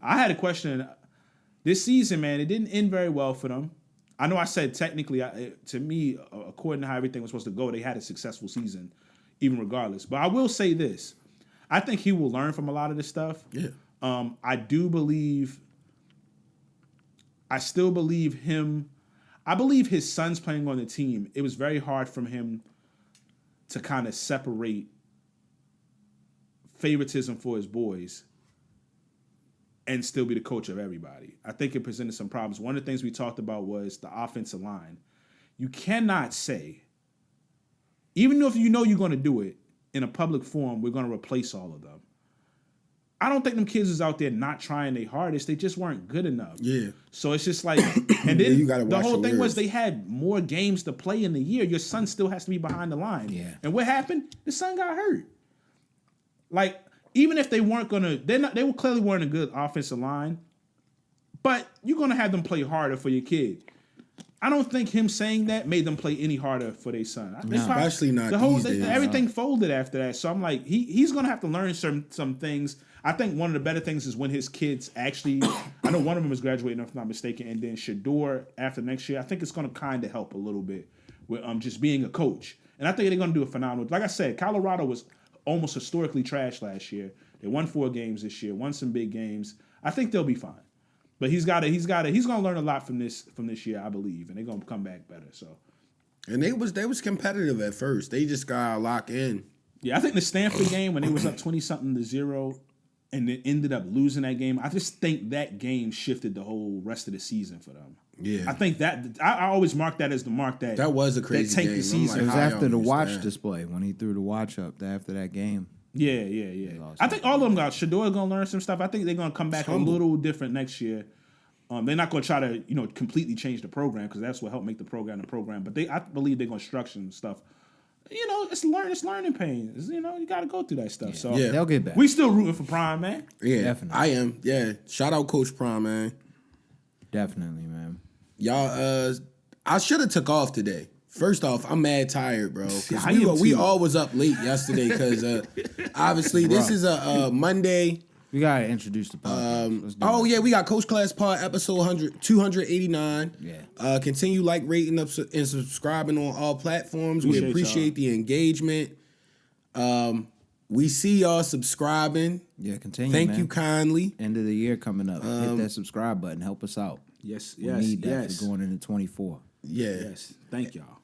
I had a question. This season, man, it didn't end very well for them. I know I said technically, to me, according to how everything was supposed to go, they had a successful season, even regardless. But I will say this. I think he will learn from a lot of this stuff. Yeah. I still believe him. I believe his son's playing on the team. It was very hard for him to kind of separate favoritism for his boys and still be the coach of everybody. I think it presented some problems. One of the things we talked about was the offensive line. You cannot say, even if you know you're going to do it in a public forum, we're going to replace all of them. I don't think them kids is out there not trying their hardest. They just weren't good enough. Yeah. So it's just like, and then you gotta the watch whole your thing was words. they had more games to play in the year. Your son still has to be behind the line. Yeah. And what happened? The son got hurt. Like, even if they weren't gonna, they clearly weren't a good offensive line, but you're gonna have them play harder for your kid. I don't think him saying that made them play any harder for their son. Especially not these days. Everything folded after that. So I'm like, he's gonna have to learn some things. I think one of the better things is when his kids actually, I know one of them is graduating, if I'm not mistaken, and then Shador after next year. I think it's gonna kind of help a little bit with just being a coach. And I think they're gonna do a phenomenal. Like I said, Colorado was almost historically trash last year. They won 4 games this year, won some big games. I think they'll be fine. But he's gonna learn a lot from this year, I believe, and they're gonna come back better. So, and they was competitive at first. They just got locked in. Yeah, I think the Stanford game when they was up 20-something to 0, and they ended up losing that game. I just think that game shifted the whole rest of the season for them. Yeah, I think that I always mark that as the mark that was a crazy that tanked game. the season. It was after the watch display when he threw the watch up after that game. Yeah. I think all of them got Shador gonna learn some stuff. I think they're gonna come back a little different next year. They're not gonna try to completely change the program because that's what helped make the program the program. But I believe they're gonna structure some stuff. It's learning pains. You got to go through that stuff. So they'll get back. We still rooting for Prime, man. Yeah, definitely. I am. Yeah, shout out Coach Prime, man. Definitely, man. Y'all, I should have took off today. First off, I'm mad tired, bro. We all was up late yesterday because obviously this is a Monday. We gotta introduce the podcast. We got Coach Class Pod episode 289. Yeah. Continue rating up and subscribing on all platforms. We appreciate the engagement. We see y'all subscribing. Yeah, continue. Thank you kindly. End of the year coming up. Hit that subscribe button. Help us out. Yes. We need that for going into 24. Yeah. Yes. Thank y'all.